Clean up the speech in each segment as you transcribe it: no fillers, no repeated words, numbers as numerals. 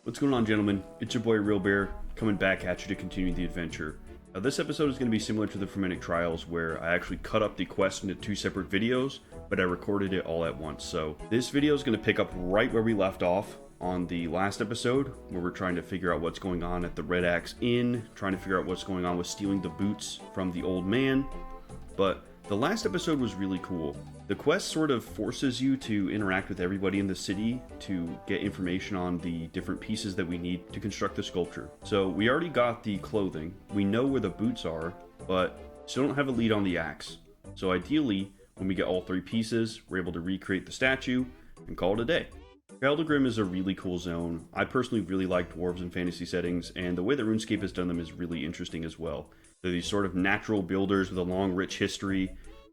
What's going on, gentlemen? It's your boy Real Bear coming back at you to continue the adventure. Now, this episode is going to be similar to the Fermentic Trials, where I actually cut up the quest into two separate videos, but I recorded it all at once. So this video is going to pick up right where we left off on the last episode, where we're trying to figure out what's going on at the Red Axe Inn, trying to figure out what's going on with stealing the boots from the old man. But the last episode was really cool. The quest sort of forces you to interact with everybody in the city to get information on the different pieces that we need to construct the sculpture. So we already got the clothing, we know where the boots are, but still don't have a lead on the axe. So ideally, when we get all three pieces, we're able to recreate the statue and call it a day. Keldagrim is a really cool zone. I personally really like dwarves in fantasy settings, and the way that RuneScape has done them is really interesting as well. They're these sort of natural builders with a long, rich history,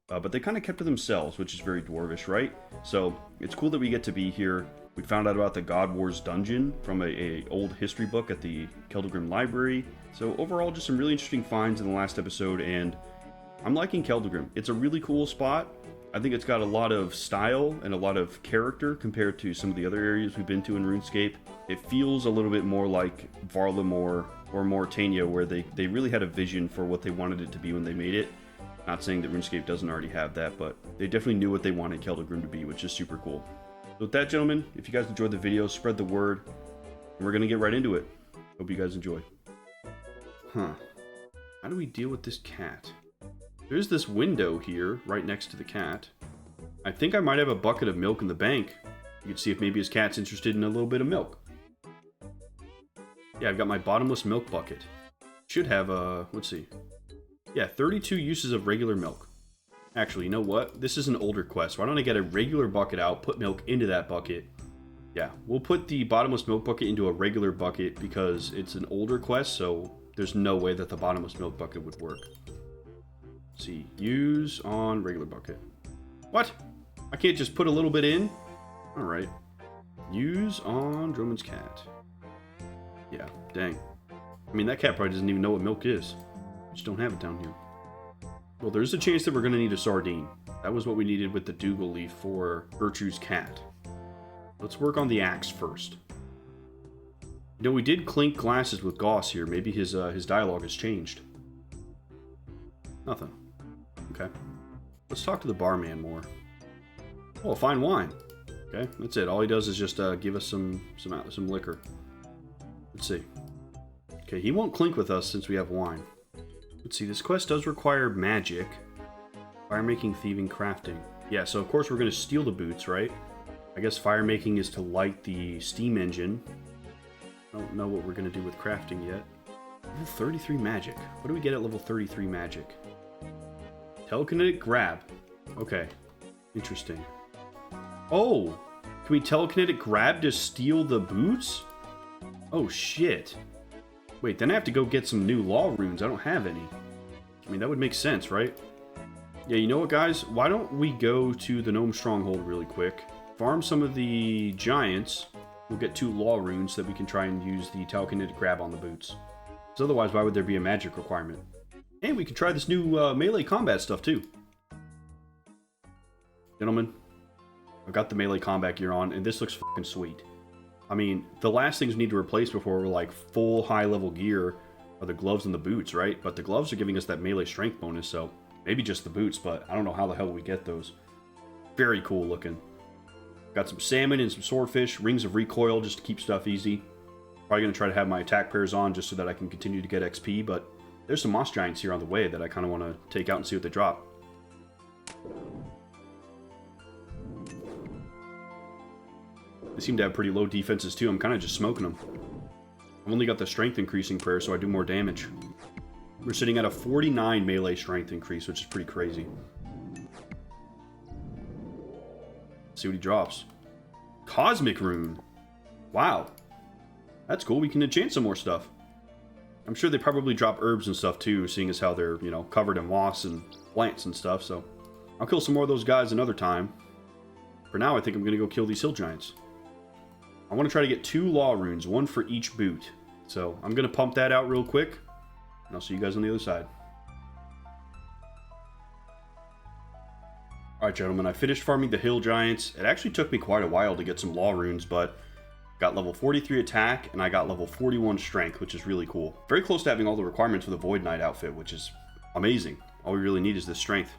but they kind of kept to themselves, which is very dwarvish, right? So it's cool that we get to be here. We found out about the God Wars dungeon from a old history book at the Keldagrim library. So overall, just some really interesting finds in the last episode, and I'm liking Keldagrim. It's a really cool spot. I think it's got a lot of style and a lot of character compared to some of the other areas we've been to in RuneScape. It feels a little bit more like Varlamore or Moritania, where they really had a vision for what they wanted it to be when they made it. Not saying that RuneScape doesn't already have that, but they definitely knew what they wanted Keldagrim to be, which is super cool. So with that, gentlemen, if you guys enjoyed the video, spread the word, and we're going to get right into it. Hope you guys enjoy. How do we deal with this cat? There's this window here, right next to the cat. I think I might have a bucket of milk in the bank. You can see if maybe his cat's interested in a little bit of milk. Yeah, I've got my bottomless milk bucket. Should have, let's see. Yeah, 32 uses of regular milk. Actually, you know what? This is an older quest. Why don't I get a regular bucket out, put milk into that bucket? Yeah, we'll put the bottomless milk bucket into a regular bucket because it's an older quest, so there's no way that the bottomless milk bucket would work. Let's see, use on regular bucket. What? I can't just put a little bit in? Alright. Use on Drummond's cat. Yeah, dang. I mean, that cat probably doesn't even know what milk is. Just don't have it down here. Well, there's a chance that we're going to need a sardine. That was what we needed with the Dougal leaf for Gertrude's cat. Let's work on the axe first. You know, we did clink glasses with Goss here. Maybe his dialogue has changed. Nothing. Okay. Let's talk to the barman more. Oh, fine wine. Okay, that's it. All he does is just give us some liquor. Let's see. Okay, he won't clink with us since we have wine. Let's see, this quest does require magic. Fire making, thieving, crafting. Yeah, so of course we're going to steal the boots, right? I guess fire making is to light the steam engine. I don't know what we're going to do with crafting yet. Level 33 magic. What do we get at level 33 magic? Telekinetic grab. Okay, interesting. Oh, can we telekinetic grab to steal the boots? Oh shit. Wait, then I have to go get some new law runes. I don't have any. I mean, that would make sense, right? Yeah, you know what, guys? Why don't we go to the gnome stronghold really quick, farm some of the giants. We'll get 2 law runes so that we can try and use the telekinetic grab on the boots. Because otherwise, why would there be a magic requirement? And we can try this new melee combat stuff, too. Gentlemen, I've got the melee combat gear on, and this looks fucking sweet. I mean, the last things we need to replace before we're like full high-level gear are the gloves and the boots, right? But the gloves are giving us that melee strength bonus, so maybe just the boots, but I don't know how the hell we get those. Very cool looking. Got some salmon and some swordfish, rings of recoil just to keep stuff easy. Probably going to try to have my attack pairs on just so that I can continue to get XP, but there's some moss giants here on the way that I kind of want to take out and see what they drop. They seem to have pretty low defenses too. I'm kind of just smoking them. I've only got the strength increasing prayer, so I do more damage. We're sitting at a 49 melee strength increase, which is pretty crazy. Let's see what he drops. Cosmic rune. Wow. That's cool. We can enchant some more stuff. I'm sure they probably drop herbs and stuff too, seeing as how they're, you know, covered in moss and plants and stuff, so I'll kill some more of those guys another time. For now, I think I'm going to go kill these hill giants. I want to try to get 2 law runes, 1 for each boot. So I'm going to pump that out real quick, and I'll see you guys on the other side. Alright, gentlemen, I finished farming the hill giants. It actually took me quite a while to get some law runes, but Got level 43 attack, and I got level 41 strength, which is really cool. Very close to having all the requirements for the Void Knight outfit, which is amazing. All we really need is this strength.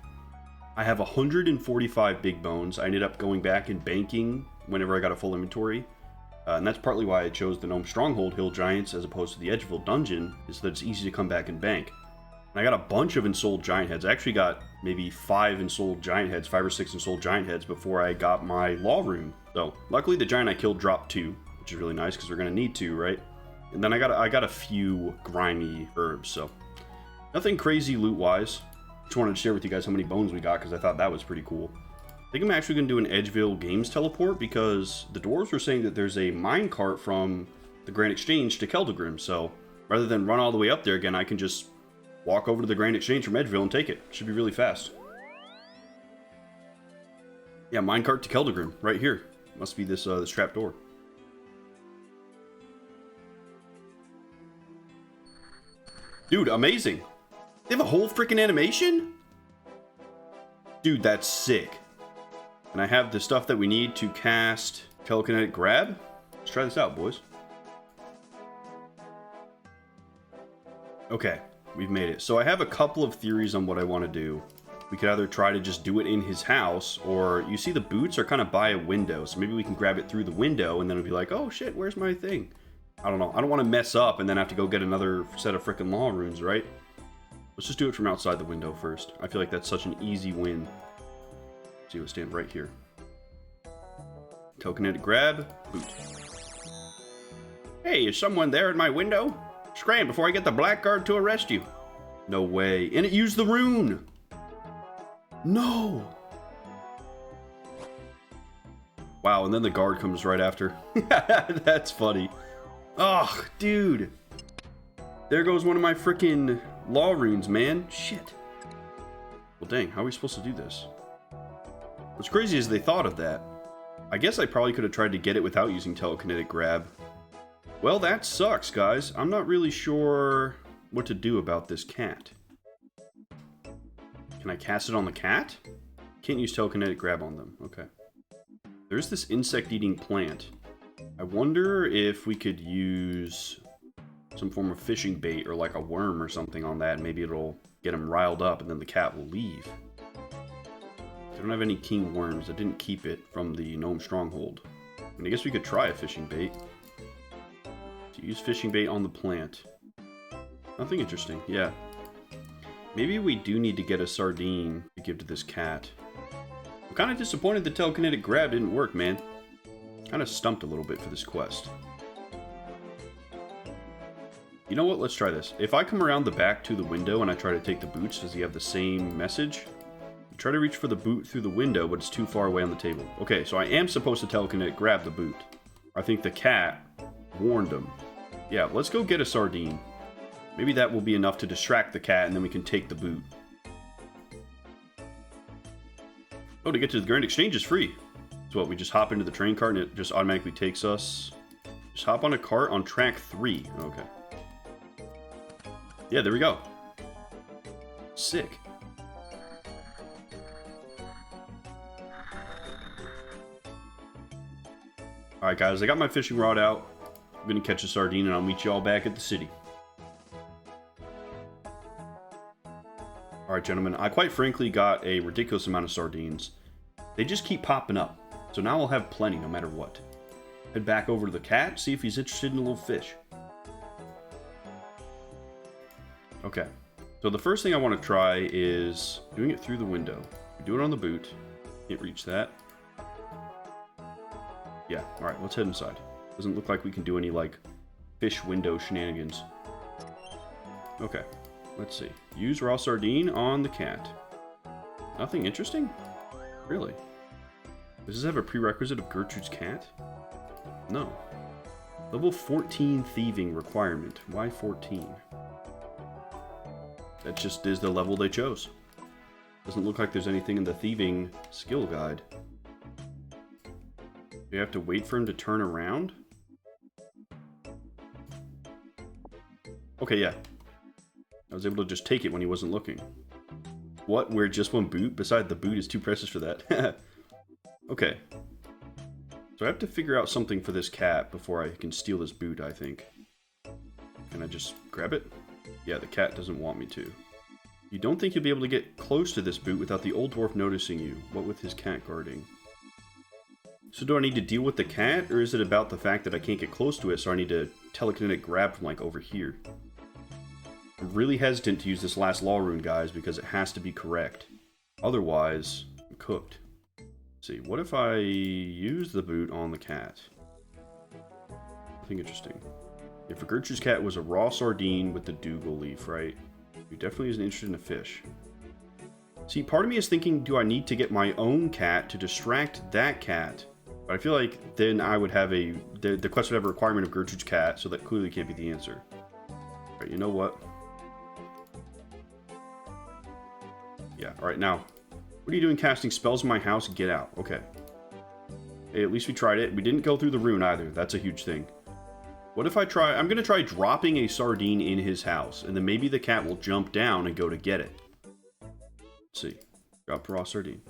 I have 145 big bones. I ended up going back and banking whenever I got a full inventory. And that's partly why I chose the Gnome Stronghold Hill Giants as opposed to the Edgeville Dungeon, is that it's easy to come back and bank. And I got a bunch of ensouled giant heads. I actually got maybe 5 ensouled giant heads, 5 or 6 ensouled giant heads before I got my Law Rune. So, luckily the giant I killed dropped 2, which is really nice because we're going to need 2, right? And then I got a few grimy herbs, so nothing crazy loot-wise. Just wanted to share with you guys how many bones we got because I thought that was pretty cool. I think I'm actually going to do an Edgeville Games teleport because the dwarves were saying that there's a minecart from the Grand Exchange to Keldagrim, so rather than run all the way up there again, I can just walk over to the Grand Exchange from Edgeville and take it. Should be really fast. Yeah, minecart to Keldagrim, right here. Must be this trap door. Dude, amazing! They have a whole freaking animation? Dude, that's sick. And I have the stuff that we need to cast Telekinetic Grab. Let's try this out, boys. Okay, we've made it. So I have a couple of theories on what I want to do. We could either try to just do it in his house, or you see the boots are kind of by a window, so maybe we can grab it through the window and then it'll be like, oh shit, where's my thing? I don't know. I don't want to mess up and then have to go get another set of freaking Law Runes, right? Let's just do it from outside the window first. I feel like that's such an easy win. Let's see, we'll stand right here. Telekinetic Grab, boot. Hey, is someone there at my window? Scram before I get the blackguard to arrest you. No way. And it used the rune! No! Wow, and then the guard comes right after. That's funny. Ugh, dude. There goes one of my freaking Law Runes, man. Shit. Well, dang, how are we supposed to do this? What's crazy is they thought of that. I guess I probably could have tried to get it without using Telekinetic Grab. Well, that sucks, guys. I'm not really sure what to do about this cat. Can I cast it on the cat? Can't use Telekinetic Grab on them. Okay. There's this insect-eating plant. I wonder if we could use some form of fishing bait or like a worm or something on that. Maybe it'll get him riled up and then the cat will leave. I don't have any king worms. I didn't keep it from the gnome stronghold. And I guess we could try a fishing bait. To use fishing bait on the plant. Nothing interesting. Yeah. Maybe we do need to get a sardine to give to this cat. I'm kind of disappointed the telekinetic grab didn't work, man. Kind of stumped a little bit for this quest. You know what? Let's try this. If I come around the back to the window and I try to take the boots, does he have the same message? You try to reach for the boot through the window, but it's too far away on the table. Okay, so I am supposed to telekinetic grab the boot. I think the cat warned him. Yeah, let's go get a sardine. Maybe that will be enough to distract the cat, and then we can take the boot. Oh, to get to the Grand Exchange is free. So what, we just hop into the train cart and it just automatically takes us... Just hop on a cart on track 3. Okay. Yeah, there we go. Sick. Alright guys, I got my fishing rod out. I'm gonna catch a sardine and I'll meet you all back at the city. Alright gentlemen, I quite frankly got a ridiculous amount of sardines. They just keep popping up. So now I'll have plenty no matter what. Head back over to the cat, see if he's interested in a little fish. Okay, so the first thing I want to try is doing it through the window. We do it on the boot. Can't reach that. Yeah, alright, let's head inside. Doesn't look like we can do any, like, fish window shenanigans. Okay, let's see. Use raw sardine on the cat. Nothing interesting? Really? Does this have a prerequisite of Gertrude's cat? No. Level 14 thieving requirement. Why 14? That just is the level they chose. Doesn't look like there's anything in the thieving skill guide. Do you have to wait for him to turn around? Okay, yeah. I was able to just take it when he wasn't looking. What? We're just one boot? Beside the boot is too precious for that. Okay. So I have to figure out something for this cat before I can steal this boot, I think. Can I just grab it? Yeah, the cat doesn't want me to. You don't think you'll be able to get close to this boot without the old dwarf noticing you. What with his cat guarding? So do I need to deal with the cat, or is it about the fact that I can't get close to it, so I need to telekinetic grab from, like, over here? I'm really hesitant to use this last law rune, guys, because it has to be correct. Otherwise, I'm cooked. Let's see, what if I use the boot on the cat? Nothing interesting. If a Gertrude's cat was a raw sardine with the Dougal leaf, right? He definitely isn't interested in a fish. See, part of me is thinking, do I need to get my own cat to distract that cat? But I feel like then I would have the quest would have a requirement of Gertrude's cat, so that clearly can't be the answer. Alright, you know what? Yeah, alright, now. What are you doing casting spells in my house? Get out. Okay. Hey, at least we tried it. We didn't go through the rune either. That's a huge thing. What if I try... I'm going to try dropping a sardine in his house, and then maybe the cat will jump down and go to get it. Let's see. Drop raw sardine.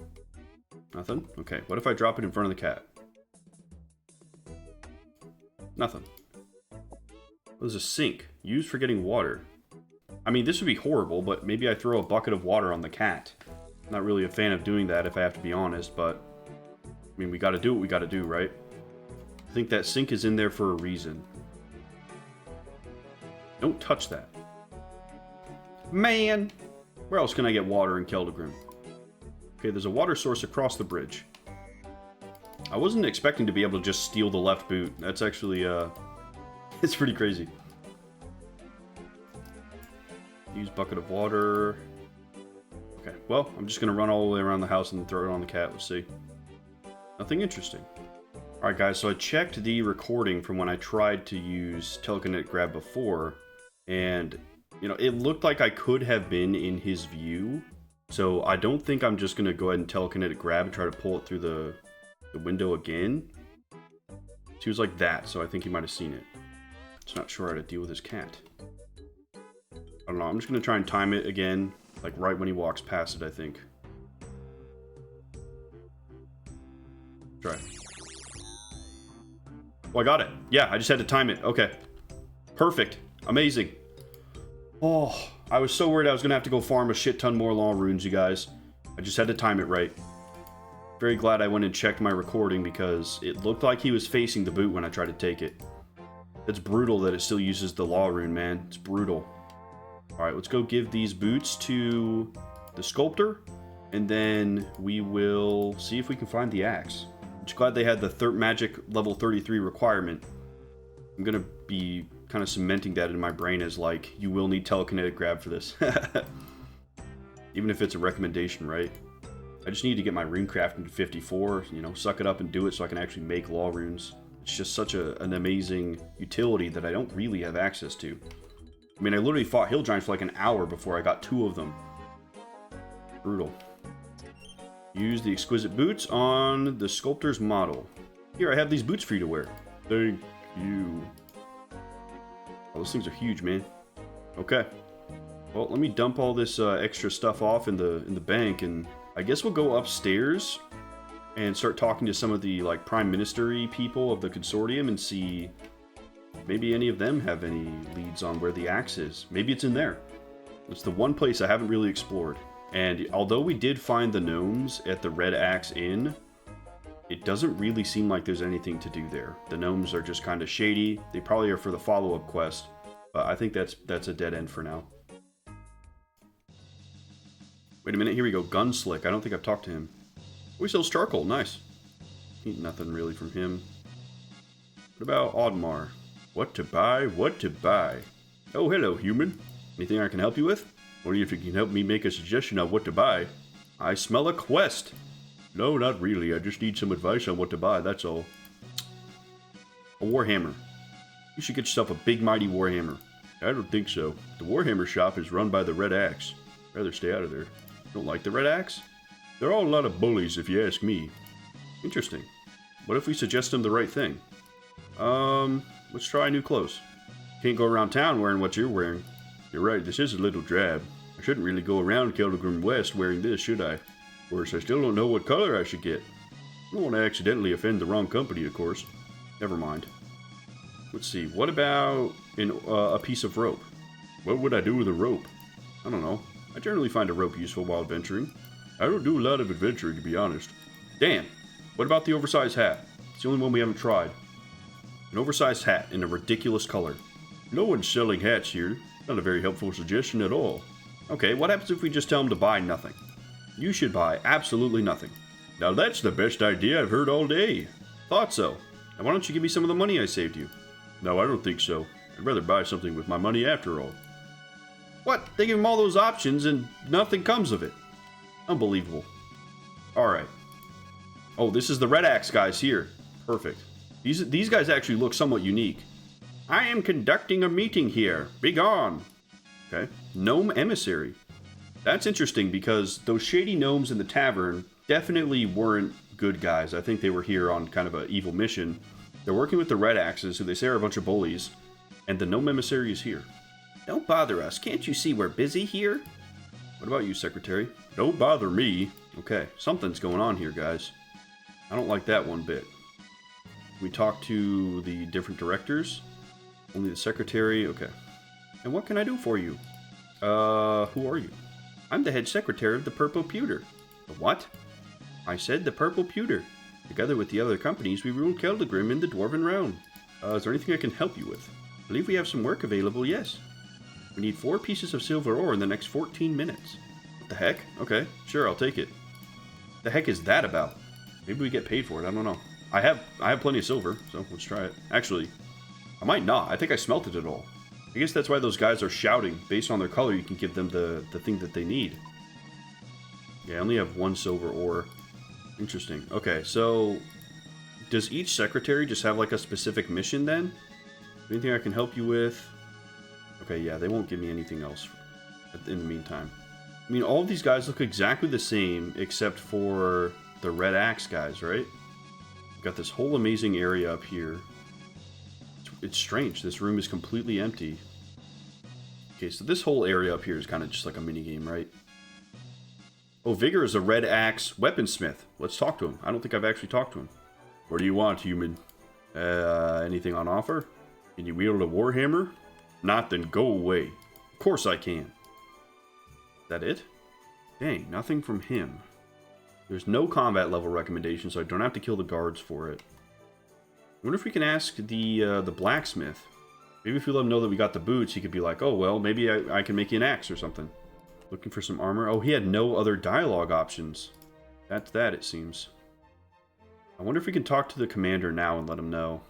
Nothing? Okay, what if I drop it in front of the cat? Nothing. There's a sink. Used for getting water. I mean, this would be horrible, but maybe I throw a bucket of water on the cat. Not really a fan of doing that, if I have to be honest, but... I mean, we gotta do what we gotta do, right? I think that sink is in there for a reason. Don't touch that. Man! Where else can I get water in Keldagrim? Okay, there's a water source across the bridge. I wasn't expecting to be able to just steal the left boot. That's actually, it's pretty crazy. Use bucket of water. Okay, well, I'm just going to run all the way around the house and throw it on the cat. Let's see. Nothing interesting. Alright guys, so I checked the recording from when I tried to use telekinetic grab before, and, you know, it looked like I could have been in his view, so I don't think I'm just going to go ahead and telekinetic grab and try to pull it through the window again. He was like that, so I think he might have seen it. Just not sure how to deal with his cat. I don't know, I'm just going to try and time it again, like right when he walks past it, I think. Try. Oh, I got it. Yeah, I just had to time it. Okay. Perfect. Amazing. Oh, I was so worried I was going to have to go farm a shit ton more law runes, you guys. I just had to time it right. Very glad I went and checked my recording because it looked like he was facing the boot when I tried to take it. It's brutal that it still uses the law rune, man. It's brutal. Alright, let's go give these boots to the sculptor, and then we will see if we can find the axe. I'm just glad they had the magic level 33 requirement. I'm gonna be kind of cementing that in my brain as like, you will need telekinetic grab for this. Even if it's a recommendation, right? I just need to get my rune crafting to 54, you know, suck it up and do it so I can actually make law runes. It's just such an amazing utility that I don't really have access to. I mean, I literally fought hill giants for like an hour before I got 2 of them. Brutal. Use the exquisite boots on the sculptor's model. Here, I have these boots for you to wear. Thank you. Oh, those things are huge, man. Okay. Well, let me dump all this extra stuff off in the bank, and I guess we'll go upstairs and start talking to some of the like prime minister-y people of the consortium and see maybe any of them have any leads on where the axe is. Maybe it's in there. It's the one place I haven't really explored. And although we did find the gnomes at the Red Axe Inn, it doesn't really seem like there's anything to do there. The gnomes are just kind of shady. They probably are for the follow-up quest, but I think that's a dead end for now. Wait a minute, here we go. Gunslick. I don't think I've talked to him. Oh, he sells charcoal. Nice. Ain't nothing really from him. What about Audemars? What to buy? What to buy? Oh, hello, human. Anything I can help you with? Or if you can help me make a suggestion on what to buy. I smell a quest. No, not really. I just need some advice on what to buy, that's all. A warhammer. You should get yourself a big, mighty warhammer. I don't think so. The warhammer shop is run by the Red Axe. I'd rather stay out of there. Don't like the Red Axe? They're all a lot of bullies, if you ask me. Interesting. What if we suggest them the right thing? Let's try new clothes. Can't go around town wearing what you're wearing. You're right, this is a little drab. I shouldn't really go around Keldagrim West wearing this, should I? Of course, I still don't know what color I should get. I don't want to accidentally offend the wrong company, of course. Never mind. Let's see. What about a piece of rope? What would I do with a rope? I don't know. I generally find a rope useful while adventuring. I don't do a lot of adventuring, to be honest. Damn. What about the oversized hat? It's the only one we haven't tried. An oversized hat in a ridiculous color. No one's selling hats here. Not a very helpful suggestion at all. Okay, what happens if we just tell them to buy nothing? You should buy absolutely nothing. Now that's the best idea I've heard all day. Thought so. Now why don't you give me some of the money I saved you? No, I don't think so. I'd rather buy something with my money after all. What? They give him all those options and nothing comes of it. Unbelievable. Alright. Oh, this is the Red Axe guys here. Perfect. These guys actually look somewhat unique. I am conducting a meeting here. Be gone. Okay. Gnome Emissary. That's interesting because those shady gnomes in the tavern definitely weren't good guys. I think they were here on kind of an evil mission. They're working with the Red Axes, who they say are a bunch of bullies. And the Gnome Emissary is here. Don't bother us. Can't you see we're busy here? What about you, Secretary? Don't bother me. Okay, something's going on here, guys. I don't like that one bit. We talk to the different directors. Only the Secretary. Okay. And what can I do for you? Who are you? I'm the head secretary of the Purple Pewter. The what? I said the Purple Pewter. Together with the other companies, we rule Keldagrim in the Dwarven realm. Is there anything I can help you with? I believe we have some work available, yes. We need 4 pieces of silver ore in the next 14 minutes. What the heck? Okay, sure, I'll take it. The heck is that about? Maybe we get paid for it, I don't know. I have plenty of silver, so let's try it. Actually, I might not. I think I smelted it all. I guess that's why those guys are shouting. Based on their color, you can give them the thing that they need. Yeah, I only have 1 silver ore. Interesting. Okay, so does each secretary just have like a specific mission then? Anything I can help you with? Okay, yeah, they won't give me anything else in the meantime. I mean, all of these guys look exactly the same except for the Red Axe guys, right? We've got this whole amazing area up here. It's strange. This room is completely empty. Okay, so this whole area up here is kind of just like a mini-game, right? Oh, Vigor is a Red Axe weaponsmith. Let's talk to him. I don't think I've actually talked to him. What do you want, human? Anything on offer? Can you wield a warhammer? Not, then go away. Of course I can. Is that it? Dang, nothing from him. There's no combat level recommendation, so I don't have to kill the guards for it. I wonder if we can ask the blacksmith. Maybe if we let him know that we got the boots, he could be like, oh, well, maybe I can make you an axe or something. Looking for some armor. Oh, he had no other dialogue options. That's that, it seems. I wonder if we can talk to the commander now and let him know.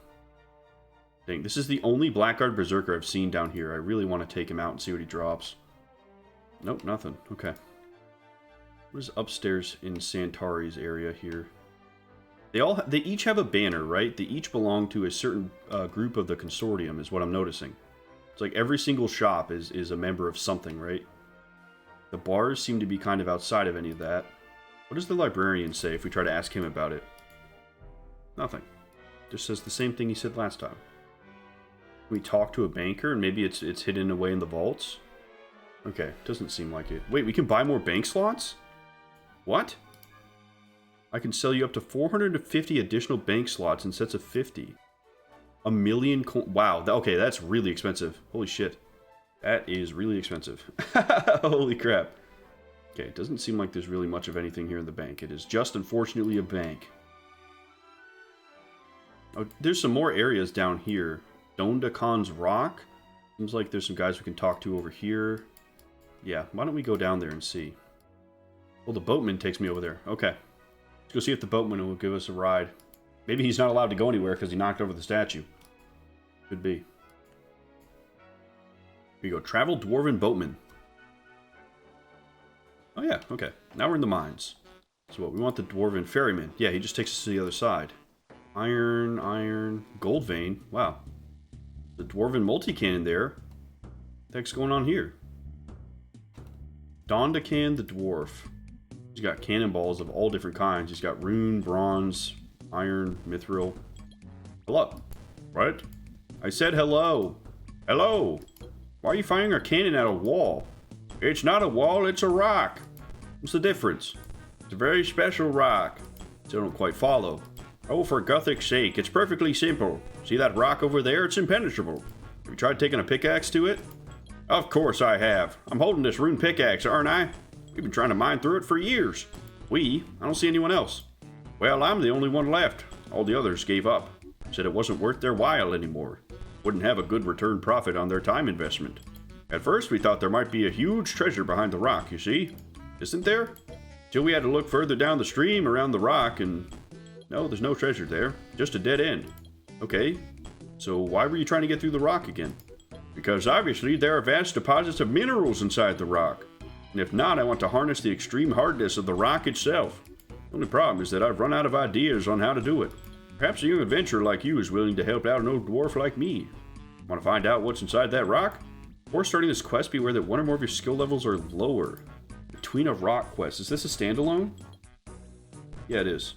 Dang, this is the only Blackguard Berserker I've seen down here. I really want to take him out and see what he drops. Nope, nothing. Okay. What is upstairs in Santari's area here? They each have a banner, right? They each belong to a certain group of the consortium, is what I'm noticing. It's like every single shop is a member of something, right? The bars seem to be kind of outside of any of that. What does the librarian say if we try to ask him about it? Nothing. Just says the same thing he said last time. Can we talk to a banker and maybe it's hidden away in the vaults? Okay, doesn't seem like it. Wait, we can buy more bank slots? What? I can sell you up to 450 additional bank slots in sets of 50. A million wow, okay, that's really expensive. Holy shit. That is really expensive. Holy crap. Okay, it doesn't seem like there's really much of anything here in the bank. It is just, unfortunately, a bank. Oh, there's some more areas down here. Donda Khan's Rock. Seems like there's some guys we can talk to over here. Yeah, why don't we go down there and see? Well, the boatman takes me over there. Okay. Let's go see if the boatman will give us a ride. Maybe he's not allowed to go anywhere because he knocked over the statue. Could be. Here you go. Travel Dwarven Boatman. Oh yeah, okay. Now we're in the mines. So what, we want the Dwarven Ferryman. Yeah, he just takes us to the other side. Iron, gold vein. Wow. The Dwarven multi-cannon there. What the heck's going on here? Dondakan the Dwarf. He's got cannonballs of all different kinds. He's got rune, bronze, iron, mithril. Hello. What? I said hello. Hello. Why are you firing a cannon at a wall? It's not a wall, it's a rock. What's the difference? It's a very special rock. Still don't quite follow. Oh, for Gothic's sake, it's perfectly simple. See that rock over there? It's impenetrable. Have you tried taking a pickaxe to it? Of course I have. I'm holding this rune pickaxe, aren't I? We've been trying to mine through it for years. I don't see anyone else. Well, I'm the only one left. All the others gave up. Said it wasn't worth their while anymore. Wouldn't have a good return profit on their time investment. At first, we thought there might be a huge treasure behind the rock, you see? Isn't there? Till we had to look further down the stream around the rock and... No, there's no treasure there. Just a dead end. Okay, so why were you trying to get through the rock again? Because obviously there are vast deposits of minerals inside the rock. And if not, I want to harness the extreme hardness of the rock itself. The only problem is that I've run out of ideas on how to do it. Perhaps a young adventurer like you is willing to help out an old dwarf like me. Want to find out what's inside that rock? Before starting this quest, beware that one or more of your skill levels are lower. Between a rock quest. Is this a standalone? Yeah, it is.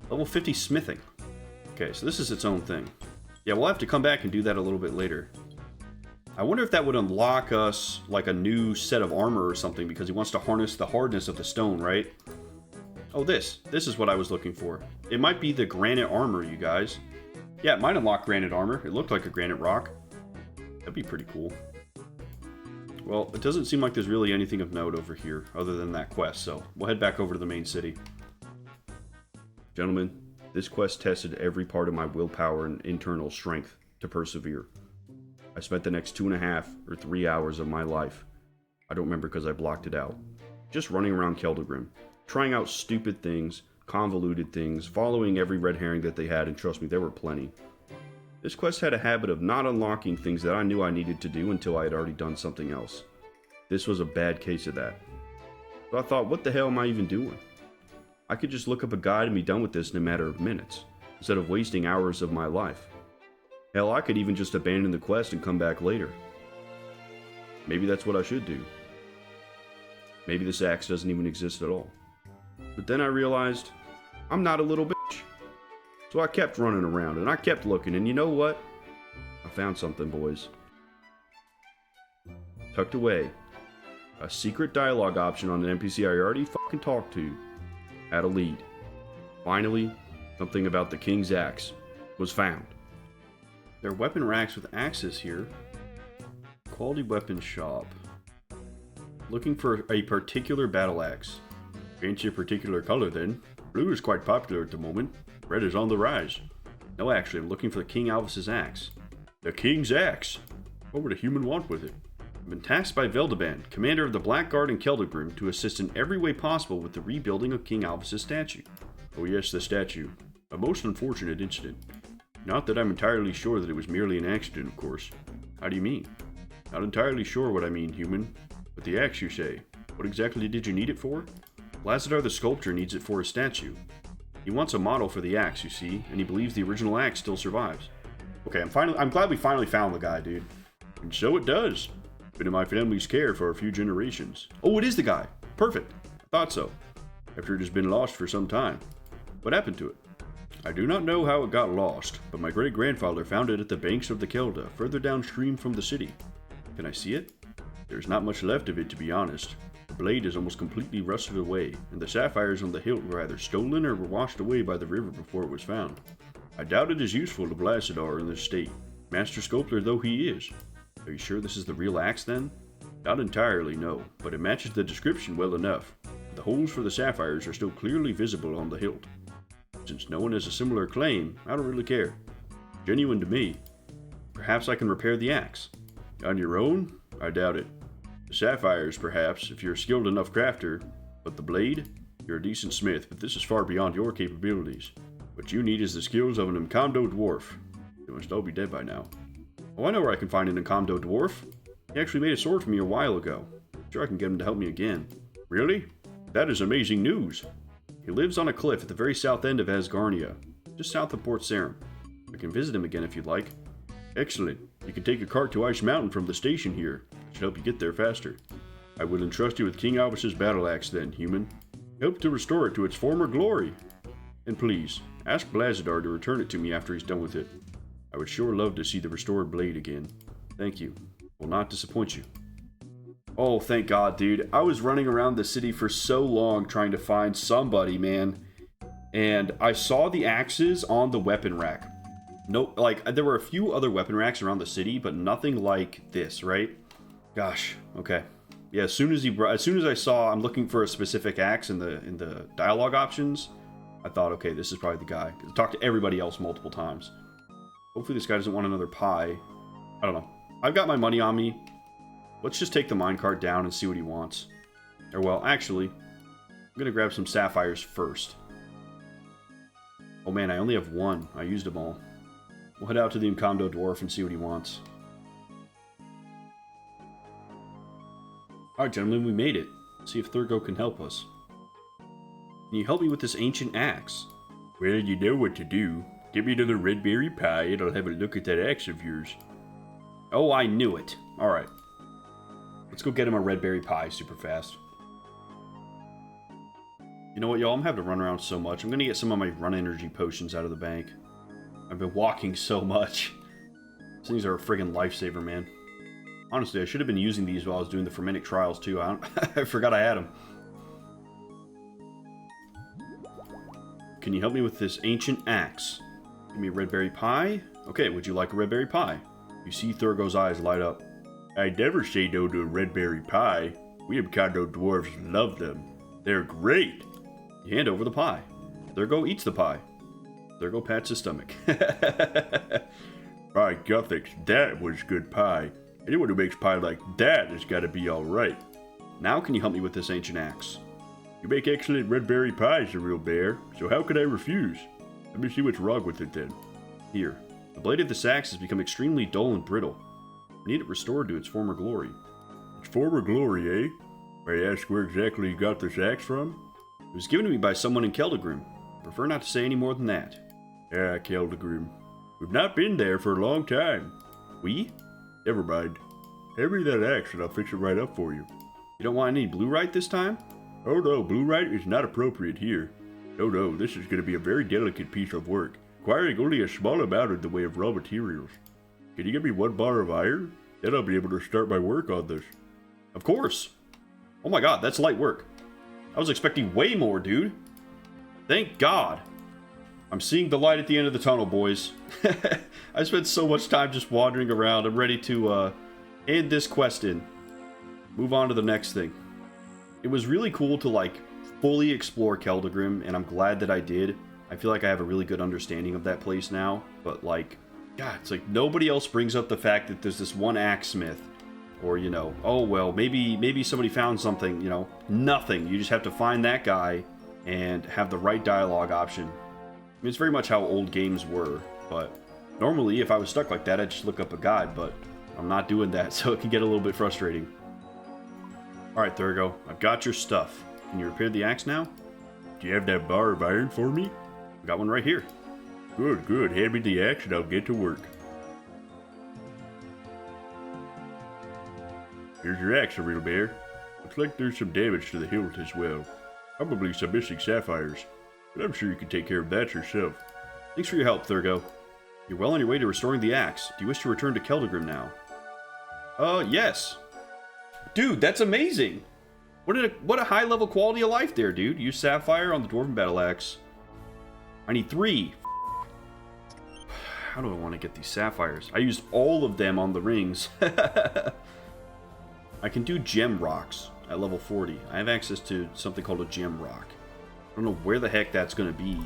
Level 50 smithing. Okay, so this is its own thing. Yeah, we'll have to come back and do that a little bit later. I wonder if that would unlock us like a new set of armor or something because he wants to harness the hardness of the stone, right? Oh, this is what I was looking for. It might be the granite armor, you guys. Yeah, it might unlock granite armor. It looked like a granite rock. That'd be pretty cool. Well, it doesn't seem like there's really anything of note over here other than that quest, so we'll head back over to the main city. Gentlemen, this quest tested every part of my willpower and internal strength to persevere. I spent the next 2.5 or 3 hours of my life, I don't remember because I blocked it out, just running around Keldagrim, trying out stupid things, convoluted things, following every red herring that they had, and trust me, there were plenty. This quest had a habit of not unlocking things that I knew I needed to do until I had already done something else. This was a bad case of that. So I thought, what the hell am I even doing? I could just look up a guide and be done with this in a matter of minutes, instead of wasting hours of my life. Hell, I could even just abandon the quest and come back later. Maybe that's what I should do. Maybe this axe doesn't even exist at all. But then I realized, I'm not a little bitch. So I kept running around and I kept looking, and you know what? I found something, boys. Tucked away. A secret dialogue option on an NPC I already fucking talked to. Had a lead. Finally, something about the King's Axe was found. There are weapon racks with axes here. Quality weapon shop. Looking for a particular battle axe. Fancy a particular color then. Blue is quite popular at the moment. Red is on the rise. No, actually, I'm looking for the King Alvis's axe. The King's Axe? What would a human want with it? I've been tasked by Veldaban, commander of the Blackguard and Keldagrim, to assist in every way possible with the rebuilding of King Alvis's statue. Oh yes, the statue. A most unfortunate incident. Not that I'm entirely sure that it was merely an accident, of course. How do you mean? Not entirely sure what I mean, human. But the axe, you say. What exactly did you need it for? Lazadar the sculptor needs it for a statue. He wants a model for the axe, you see, and he believes the original axe still survives. Okay, I'm glad we finally found the guy, dude. And so it does. Been in my family's care for a few generations. Oh, it is the guy. Perfect. I thought so. After it has been lost for some time. What happened to it? I do not know how it got lost, but my great-grandfather found it at the banks of the Kelda, further downstream from the city. Can I see it? There's not much left of it, to be honest. The blade is almost completely rusted away, and the sapphires on the hilt were either stolen or were washed away by the river before it was found. I doubt it is useful to Blazadar in this state, master sculptor though he is. Are you sure this is the real axe then? Not entirely, no, but it matches the description well enough. The holes for the sapphires are still clearly visible on the hilt. Since no one has a similar claim, I don't really care. Genuine to me. Perhaps I can repair the axe. On your own? I doubt it. The sapphires, perhaps, if you're a skilled enough crafter, but the blade? You're a decent smith, but this is far beyond your capabilities. What you need is the skills of an Giant Dwarf. They must all be dead by now. Oh, I know where I can find an Giant Dwarf. He actually made a sword for me a while ago. Sure I can get him to help me again. Really? That is amazing news. He lives on a cliff at the very south end of Asgarnia, just south of Port Sarim. I can visit him again if you'd like. Excellent. You can take a cart to Ice Mountain from the station here. It should help you get there faster. I will entrust you with King Alvis's battle axe then, human. Help to restore it to its former glory. And please, ask Blazadar to return it to me after he's done with it. I would sure love to see the restored blade again. Thank you. Will not disappoint you. Oh, thank God, dude. I was running around the city for so long trying to find somebody, man. and I saw the axes on the weapon rack. Nope, like, there were a few other weapon racks around the city, but nothing like this, right? Gosh, okay. Yeah, as soon as I saw I'm looking for a specific axe in the dialogue options, I thought, okay, this is probably the guy. I talked to everybody else multiple times. Hopefully this guy doesn't want another pie. I don't know. I've got my money on me. Let's just take the minecart down and see what he wants. Or, well, actually, I'm going to grab some sapphires first. Oh man, I only have one. I used them all. We'll head out to the Giant Dwarf and see what he wants. Alright, gentlemen, we made it. Let's see if Thurgo can help us. Can you help me with this ancient axe? Well, you know what to do. Give me another red berry pie and I'll have a look at that axe of yours. Oh, I knew it. Alright. Let's go get him a red berry pie super fast. You know what, y'all? I'm having to run around so much. I'm going to get some of my run energy potions out of the bank. I've been walking so much. These things are a friggin' lifesaver, man. Honestly, I should have been using these while I was doing the Fermentic Trials, too. I forgot I had them. Can you help me with this ancient axe? Give me a red berry pie? Okay, would you like a red berry pie? You see Thurgo's eyes light up. I'd never say no to a red berry pie. We Giant Dwarfs love them. They're great. You hand over the pie. Thurgo eats the pie. Thurgo pats his stomach. By Gothics, that was good pie. Anyone who makes pie like that has got to be alright. Now can you help me with this ancient axe? You make excellent red berry pies, the real bear, so how could I refuse? Let me see what's wrong with it then. Here, the blade of this axe has become extremely dull and brittle. We need it restored to its former glory. Its former glory, eh? May I ask where exactly you got this axe from? It was given to me by someone in Keldagrim. Prefer not to say any more than that. Ah, Keldagrim. We've not been there for a long time. We? Never mind. Hand me that axe and I'll fix it right up for you. You don't want any bluerite this time? Oh no, bluerite is not appropriate here. Oh no, this is going to be a very delicate piece of work, requiring only a small amount in the way of raw materials. Can you give me 1 bar of iron? Then I'll be able to start my work on this. Of course. Oh my god, that's light work. I was expecting way more, dude. Thank God. I'm seeing the light at the end of the tunnel, boys. I spent so much time just wandering around. I'm ready to end this quest in. Move on to the next thing. It was really cool to, like, fully explore Keldagrim, and I'm glad that I did. I feel like I have a really good understanding of that place now, but, like, God, it's like nobody else brings up the fact that there's this one axesmith. Or, you know, oh, well, maybe somebody found something, you know. Nothing. You just have to find that guy and have the right dialogue option. I mean, it's very much how old games were, but normally if I was stuck like that, I'd just look up a guide, but I'm not doing that, so it can get a little bit frustrating. Alright, Thurgo, I've got your stuff. Can you repair the axe now? Do you have that bar of iron for me? I got one right here. Good, good. Hand me the axe and I'll get to work. Here's your axe, real bear. Looks like there's some damage to the hilt as well. Probably some missing sapphires. But I'm sure you can take care of that yourself. Thanks for your help, Thurgo. You're well on your way to restoring the axe. Do you wish to return to Keldagrim now? Yes. Dude, that's amazing! What a high level quality of life there, dude. Use sapphire on the dwarven battle axe. I need 3. How do I want to get these sapphires? I used all of them on the rings. I can do gem rocks at level 40. I have access to something called a gem rock. I don't know where the heck that's going to be.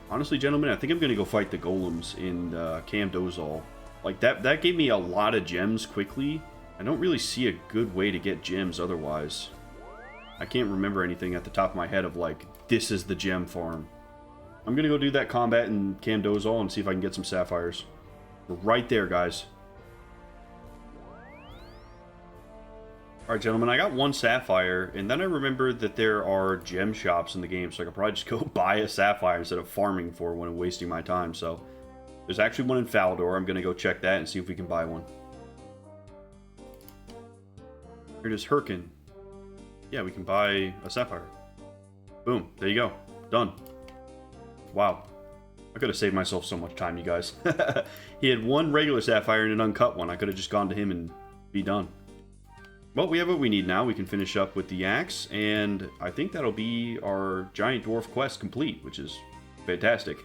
Honestly, gentlemen, I think I'm going to go fight the golems in Keldagrim. Like, that gave me a lot of gems quickly. I don't really see a good way to get gems otherwise. I can't remember anything at the top of my head of, like, this is the gem farm. I'm going to go do that combat in Keldagrim and see if I can get some sapphires. We're right there, guys. Alright, gentlemen, I got 1 sapphire, and then I remembered that there are gem shops in the game, so I could probably just go buy a sapphire instead of farming for one and wasting my time, so... There's actually one in Faldor. I'm going to go check that and see if we can buy one. Here it is, Herkin. Yeah, we can buy a sapphire. Boom, there you go. Done. Wow. I could have saved myself so much time, you guys. He had 1 regular sapphire and an uncut one. I could have just gone to him and be done. Well, we have what we need now. We can finish up with the axe, and I think that'll be our Giant Dwarf quest complete, which is fantastic.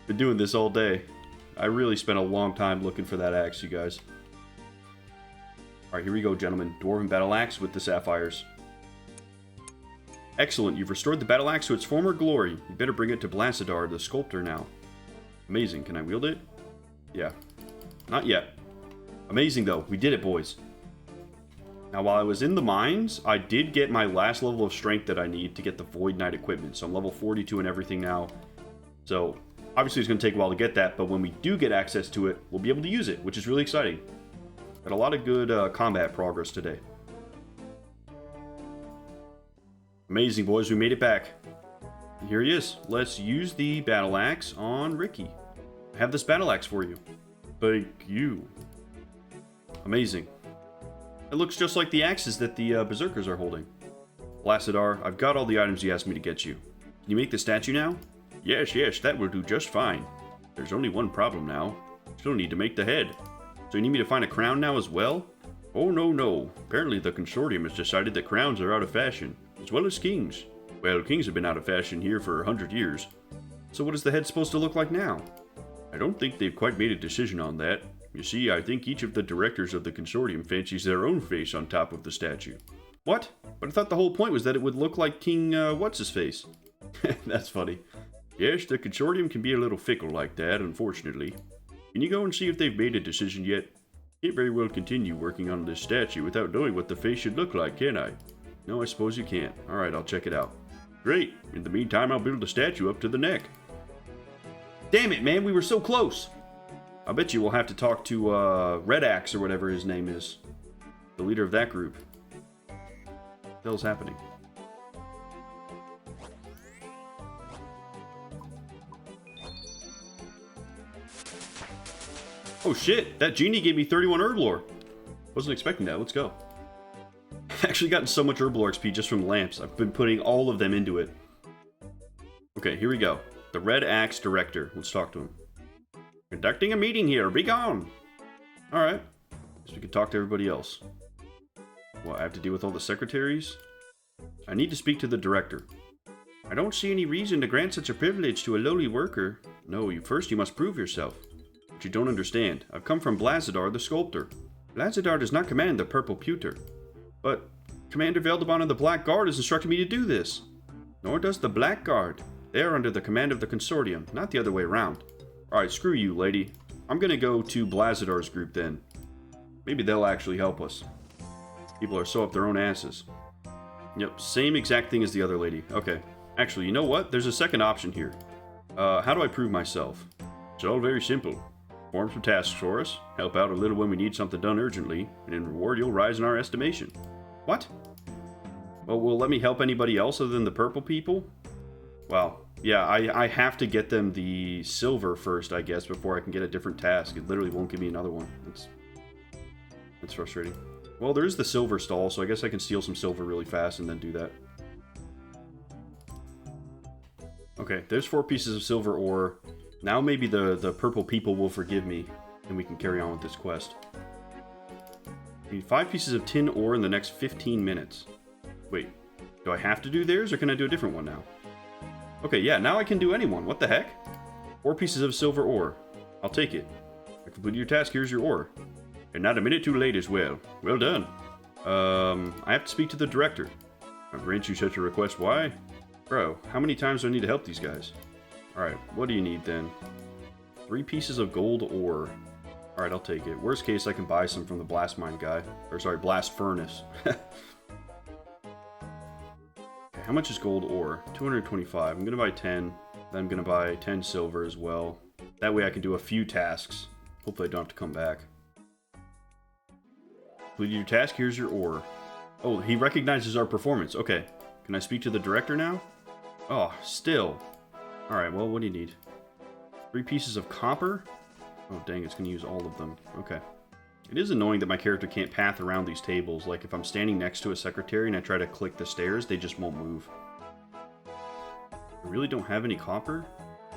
Been doing this all day. I really spent a long time looking for that axe, you guys. Alright, here we go, gentlemen. Dwarven battle axe with the sapphires. Excellent, you've restored the battle axe to its former glory. You better bring it to Blasidar, the sculptor, now. Amazing, can I wield it? Yeah. Not yet. Amazing, though. We did it, boys. Now, while I was in the mines, I did get my last level of strength that I need to get the Void Knight equipment. So I'm level 42 and everything now. So, obviously it's going to take a while to get that, but when we do get access to it, we'll be able to use it, which is really exciting. Got a lot of good combat progress today. Amazing, boys. We made it back. And here he is. Let's use the battle axe on Ricky. I have this battle axe for you. Thank you. Amazing. It looks just like the axes that the berserkers are holding. Blasidar, I've got all the items you asked me to get you. Can you make the statue now? Yes, that will do just fine. There's only one problem now. Still need to make the head. So you need me to find a crown now as well? Oh, no. Apparently the consortium has decided that crowns are out of fashion, as well as kings. Well, kings have been out of fashion here for 100 years. So what is the head supposed to look like now? I don't think they've quite made a decision on that. You see, I think each of the directors of the consortium fancies their own face on top of the statue. What? But I thought the whole point was that it would look like King, what's-his-face? That's funny. Yes, the consortium can be a little fickle like that, unfortunately. Can you go and see if they've made a decision yet? Can't very well continue working on this statue without knowing what the face should look like, can I? No, I suppose you can't. Alright, I'll check it out. Great. In the meantime, I'll build the statue up to the neck. Damn it, man, we were so close! I bet you we'll have to talk to, Red Axe or whatever his name is. The leader of that group. What the hell's happening? Oh shit, that genie gave me 31 herb lore. Wasn't expecting that, let's go. I've actually gotten so much herb lore XP just from lamps. I've been putting all of them into it. Okay, here we go. The Red Axe Director. Let's talk to him. Conducting a meeting here, be gone! Alright. Guess we can talk to everybody else. What, I have to deal with all the secretaries? I need to speak to the director. I don't see any reason to grant such a privilege to a lowly worker. No, first you must prove yourself. But you don't understand. I've come from Blasidar the Sculptor. Blasidar does not command the Purple Pewter. But Commander Veldebon of the Black Guard has instructed me to do this. Nor does the Black Guard. They are under the command of the Consortium, not the other way around. Alright, screw you, lady. I'm gonna go to Blasidar's group then. Maybe they'll actually help us. People are so up their own asses. Yep, same exact thing as the other lady. Okay. Actually, you know what? There's a second option here. How do I prove myself? It's all very simple. Perform some tasks for us, help out a little when we need something done urgently, and in reward you'll rise in our estimation. What? Well, will let me help anybody else other than the purple people? Wow. Yeah, I have to get them the silver first, I guess, before I can get a different task. It literally won't give me another one. That's frustrating. Well, there is the silver stall, so I guess I can steal some silver really fast and then do that. Okay, there's 4 pieces of silver ore. Now maybe the purple people will forgive me, and we can carry on with this quest. I need 5 pieces of tin ore in the next 15 minutes. Wait, do I have to do theirs, or can I do a different one now? Okay, yeah, now I can do anyone. What the heck? 4 pieces of silver ore. I'll take it. I completed your task, here's your ore. And not a minute too late as well. Well done. I have to speak to the director. I grant you such a request, why? Bro, how many times do I need to help these guys? Alright, what do you need then? 3 pieces of gold ore. Alright, I'll take it. Worst case, I can buy some from the blast mine guy. Or sorry, blast furnace. How much is gold ore? 225. I'm gonna buy 10. Then I'm gonna buy 10 silver as well. That way I can do a few tasks. Hopefully I don't have to come back. Completed your task, here's your ore. Oh, he recognizes our performance. Okay. Can I speak to the director now? Oh, still. Alright, well, what do you need? 3 pieces of copper? Oh, dang, it's gonna use all of them. Okay. It is annoying that my character can't path around these tables. Like, if I'm standing next to a secretary and I try to click the stairs, they just won't move. I really don't have any copper?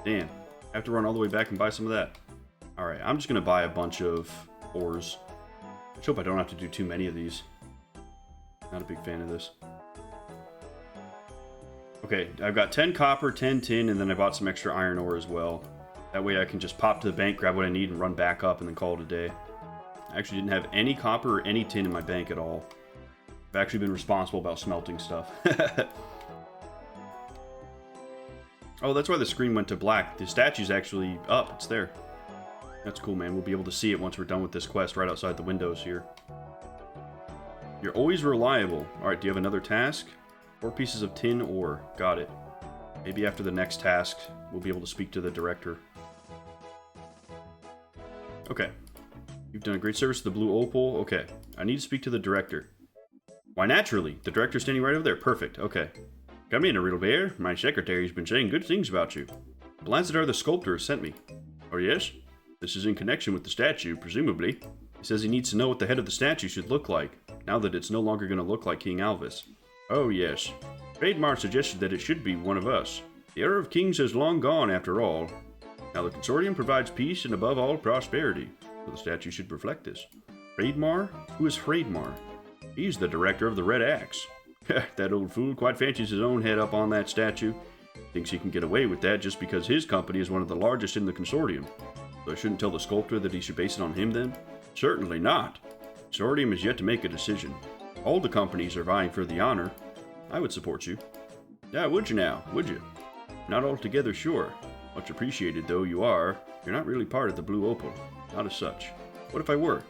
Damn. I have to run all the way back and buy some of that. Alright, I'm just gonna buy a bunch of ores. I hope I don't have to do too many of these. Not a big fan of this. Okay, I've got 10 copper, 10 tin, and then I bought some extra iron ore as well. That way I can just pop to the bank, grab what I need, and run back up and then call it a day. I actually didn't have any copper or any tin in my bank at all. I've actually been responsible about smelting stuff. Oh, that's why the screen went to black. The statue's actually up. It's there. That's cool, man. We'll be able to see it once we're done with this quest right outside the windows here. You're always reliable. Alright, do you have another task? 4 pieces of tin ore. Got it. Maybe after the next task, we'll be able to speak to the director. Okay. You've done a great service to the Blue Opal. Okay. I need to speak to the director. Why, naturally. The director's standing right over there. Perfect. Okay. Come in, Riddle Bear. My secretary's been saying good things about you. Blanzadar the sculptor has sent me. Oh, yes? This is in connection with the statue, presumably. He says he needs to know what the head of the statue should look like, now that it's no longer going to look like King Alvis. Oh, yes. Raidmar suggested that it should be one of us. The era of kings has long gone, after all. Now the consortium provides peace and above all prosperity, so the statue should reflect this. Raidmar? Who is Raidmar? He's the director of the Red Axe. That old fool quite fancies his own head up on that statue. Thinks he can get away with that just because his company is one of the largest in the consortium. So I shouldn't tell the sculptor that he should base it on him then? Certainly not. The consortium is yet to make a decision. All the companies are vying for the honor. I would support you. Yeah, would you now? Would you? Not altogether sure. Much appreciated though you are, you're not really part of the Blue Opal. Not as such. What if I were?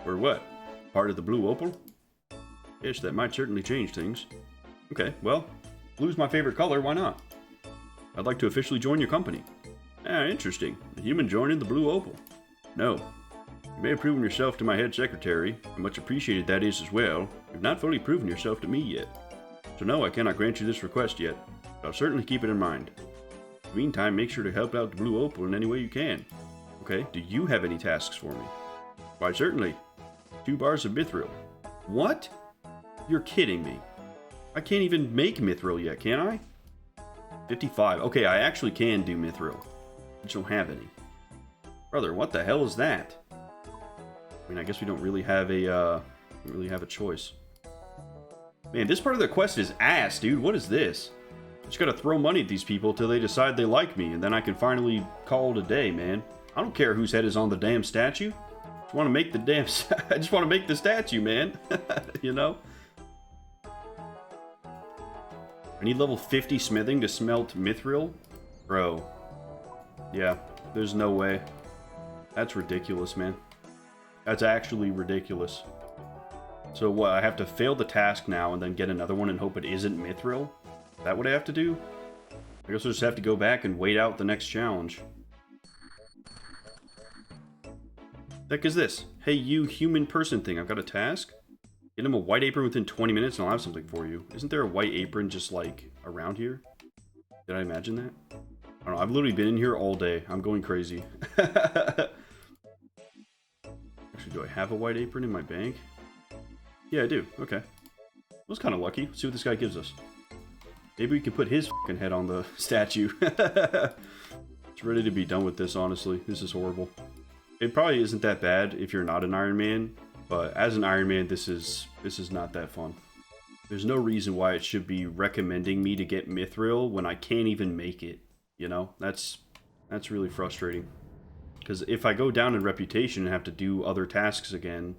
Were what? Part of the Blue Opal? Yes, that might certainly change things. Okay, well, blue's my favorite color, why not? I'd like to officially join your company. Ah, interesting. A human joining the Blue Opal. No. You may have proven yourself to my head secretary, and much appreciated that is as well. You've not fully proven yourself to me yet. So no, I cannot grant you this request yet, but I'll certainly keep it in mind. In the meantime, make sure to help out the Blue Opal in any way you can. Okay, do you have any tasks for me? Why, certainly. 2 bars of mithril. What? You're kidding me. I can't even make mithril yet, can I? 55. Okay, I actually can do mithril. I just don't have any. Brother, what the hell is that? I mean, I guess we don't really have a choice. Man, this part of the quest is ass, dude. What is this? I just gotta throw money at these people till they decide they like me, and then I can finally call it a day, man. I don't care whose head is on the damn statue. I just want to make the damn... I just want to make the statue, man. You know? I need level 50 smithing to smelt mithril? Bro. Yeah, there's no way. That's ridiculous, man. That's actually ridiculous. So what, I have to fail the task now and then get another one and hope it isn't mithril? Is that what I have to do? I guess I'll just have to go back and wait out the next challenge. The heck is this? Hey, you human person thing, I've got a task? Get him a white apron within 20 minutes and I'll have something for you. Isn't there a white apron just, like, around here? Did I imagine that? I don't know, I've literally been in here all day. I'm going crazy. Actually, do I have a white apron in my bank? Yeah, I do. Okay. I was kind of lucky. Let's see what this guy gives us. Maybe we can put his fucking head on the statue. It's ready to be done with this, honestly. This is horrible. It probably isn't that bad if you're not an Ironman. But as an Ironman, this is not that fun. There's no reason why it should be recommending me to get mithril when I can't even make it. You know, that's really frustrating. Because if I go down in reputation and have to do other tasks again,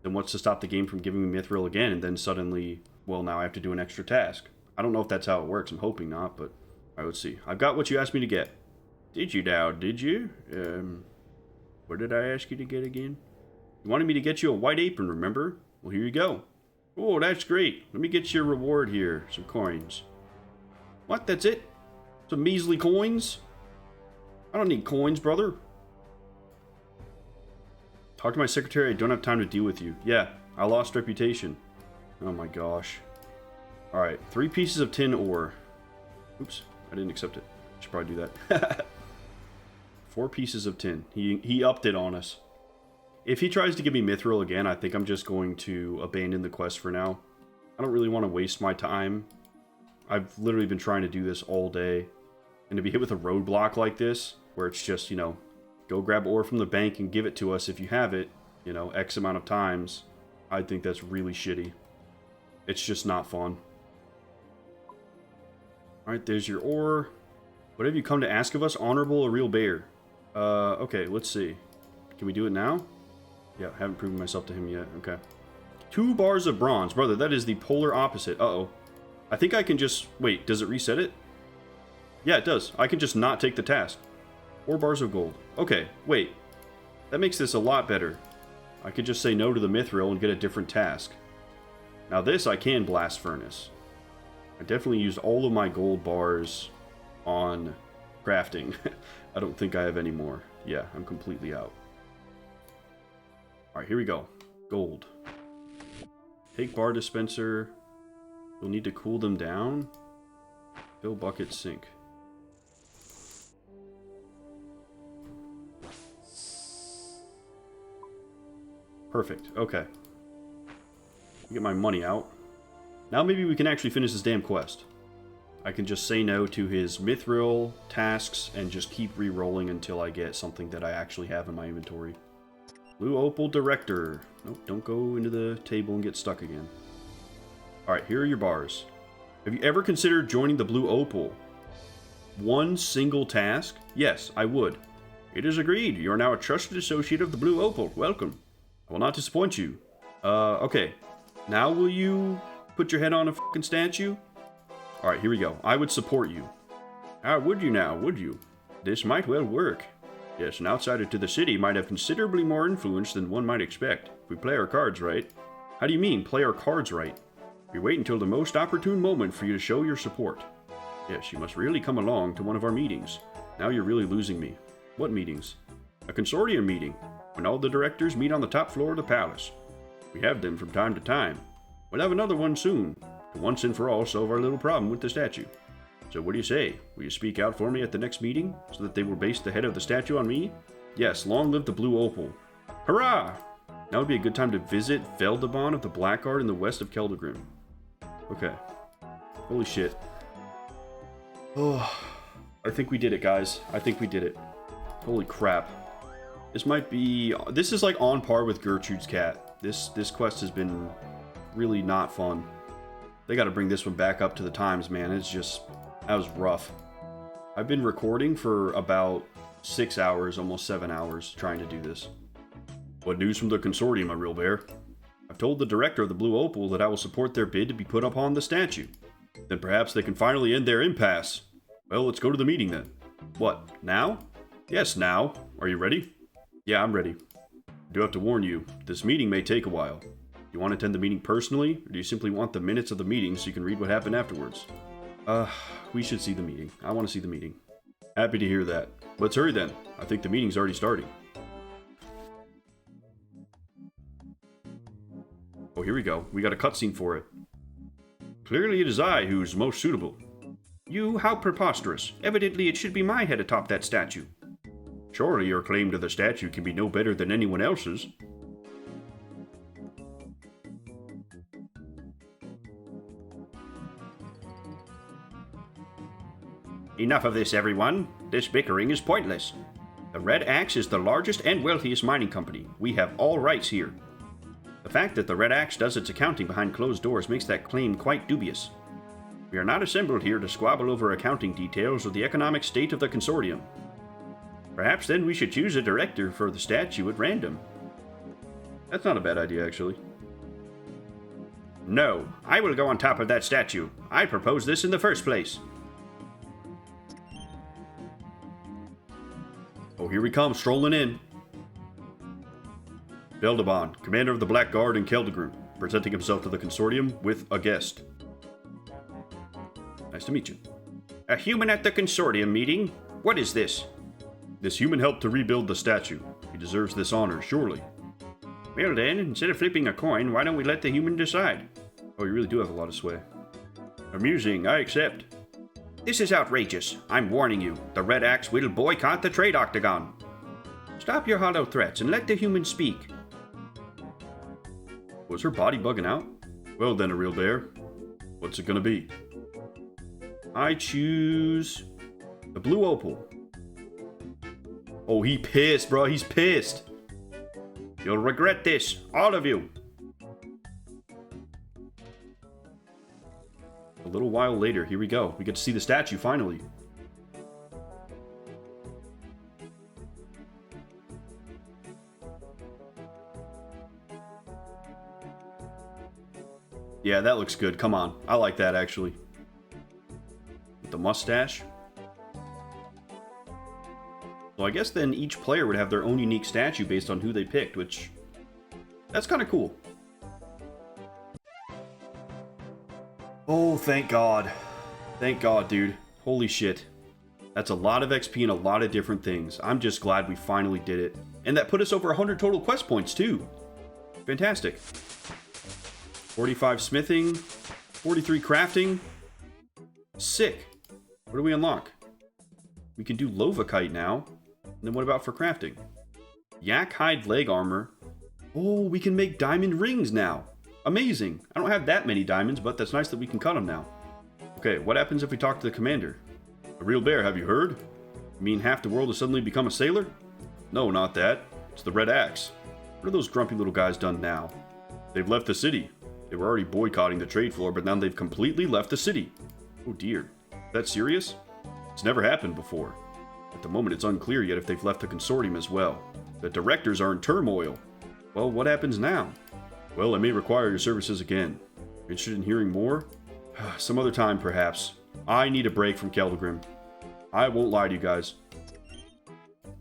then what's to stop the game from giving me mithril again? And then suddenly, well, now I have to do an extra task. I don't know if that's how it works. I'm hoping not, but all right, let's see. I've got what you asked me to get. Did you now? Did you? What did I ask you to get again? You wanted me to get you a white apron, remember? Well, here you go. Oh, that's great. Let me get you a reward here. Some coins. What? That's it? Some measly coins? I don't need coins, brother. Talk to my secretary. I don't have time to deal with you. Yeah, I lost reputation. Oh my gosh. Alright, 3 pieces of tin ore. Oops, I didn't accept it. Should probably do that. 4 pieces of tin. He upped it on us. If he tries to give me mithril again, I think I'm just going to abandon the quest for now. I don't really want to waste my time. I've literally been trying to do this all day. And to be hit with a roadblock like this, where it's just, you know, go grab ore from the bank and give it to us if you have it, you know, X amount of times, I think that's really shitty. It's just not fun. Alright, there's your ore. What have you come to ask of us? Honorable or real bear? Okay, let's see. Can we do it now? Yeah, haven't proven myself to him yet. Okay. 2 bars of bronze. Brother, that is the polar opposite. Uh-oh. I think I can just... Wait, does it reset it? Yeah, it does. I can just not take the task. 4 bars of gold. Okay, wait. That makes this a lot better. I could just say no to the mithril and get a different task. Now this, I can blast furnace. I definitely used all of my gold bars on crafting. I don't think I have any more. Yeah, I'm completely out. Alright, here we go. Gold. Take bar dispenser. We'll need to cool them down. Fill bucket sink. Perfect. Okay. Get my money out. Now maybe we can actually finish this damn quest. I can just say no to his mithril tasks and just keep re-rolling until I get something that I actually have in my inventory. Blue Opal Director. Nope, don't go into the table and get stuck again. Alright, here are your bars. Have you ever considered joining the Blue Opal? 1 single task? Yes, I would. It is agreed. You are now a trusted associate of the Blue Opal. Welcome. I will not disappoint you. Okay. Now will you put your head on a fucking statue? Alright, here we go. I would support you. How would you now, would you? This might well work. Yes, an outsider to the city might have considerably more influence than one might expect, if we play our cards right. How do you mean, play our cards right? We wait until the most opportune moment for you to show your support. Yes, you must really come along to one of our meetings. Now you're really losing me. What meetings? A consortium meeting, when all the directors meet on the top floor of the palace. We have them from time to time. We'll have another one soon, to once and for all solve our little problem with the statue. So what do you say? Will you speak out for me at the next meeting, so that they will base the head of the statue on me? Yes, long live the Blue Opal. Hurrah! Now would be a good time to visit Feldabon of the Blackguard in the west of Keldagrim. Okay. Holy shit. Oh, I think we did it, guys. I think we did it. Holy crap. This might be... This is like on par with Gertrude's cat. This quest has been really not fun. They gotta bring this one back up to the times, man. It's just... That was rough. I've been recording for about 6 hours, almost 7 hours, trying to do this. What news from the consortium, my real bear? I've told the director of the Blue Opal that I will support their bid to be put upon the statue. Then perhaps they can finally end their impasse. Well, let's go to the meeting then. What, now? Yes, now. Are you ready? Yeah, I'm ready. I do have to warn you, this meeting may take a while. Do you want to attend the meeting personally, or do you simply want the minutes of the meeting so you can read what happened afterwards? We should see the meeting. I want to see the meeting. Happy to hear that. Let's hurry then. I think the meeting's already starting. Oh, here we go. We got a cutscene for it. Clearly it is I who's most suitable. You? How preposterous. Evidently it should be my head atop that statue. Surely your claim to the statue can be no better than anyone else's. Enough of this, everyone. This bickering is pointless. The Red Axe is the largest and wealthiest mining company. We have all rights here. The fact that the Red Axe does its accounting behind closed doors makes that claim quite dubious. We are not assembled here to squabble over accounting details or the economic state of the consortium. Perhaps then we should choose a director for the statue at random. That's not a bad idea, actually. No, I will go on top of that statue. I proposed this in the first place. Oh, here we come, strolling in. Feldabon, commander of the Blackguard in Keldagrim, presenting himself to the consortium with a guest. Nice to meet you. A human at the consortium meeting? What is this? This human helped to rebuild the statue. He deserves this honor, surely. Well then, instead of flipping a coin, why don't we let the human decide? Oh, you really do have a lot of sway. Amusing, I accept. This is outrageous. I'm warning you. The Red Axe will boycott the trade octagon. Stop your hollow threats and let the human speak. Was her body bugging out? Well then, a real bear. What's it gonna be? I choose... the Blue Opal. Oh, he pissed, bro. He's pissed. You'll regret this. All of you. A little while later, here we go. We get to see the statue finally. Yeah, that looks good. Come on. I like that, actually. With the mustache. So I guess then each player would have their own unique statue based on who they picked, which... that's kind of cool. Oh, thank God. Thank God, dude. Holy shit. That's a lot of XP and a lot of different things. I'm just glad we finally did it. And that put us over 100 total quest points, too. Fantastic. 45 smithing. 43 crafting. Sick. What do we unlock? We can do Lovakite now. And then what about for crafting? Yak hide leg armor. Oh, we can make diamond rings now. Amazing. I don't have that many diamonds, but that's nice that we can cut them now. Okay, what happens if we talk to the commander? A real bear, have you heard? You mean half the world has suddenly become a sailor? No, not that. It's the Red Axe. What are those grumpy little guys done now? They've left the city. They were already boycotting the trade floor, but now they've completely left the city. Oh dear. Is that serious? It's never happened before. At the moment, it's unclear yet if they've left the consortium as well. The directors are in turmoil. Well, what happens now? Well, I may require your services again. Interested in hearing more? Some other time, perhaps. I need a break from Keldagrim. I won't lie to you guys.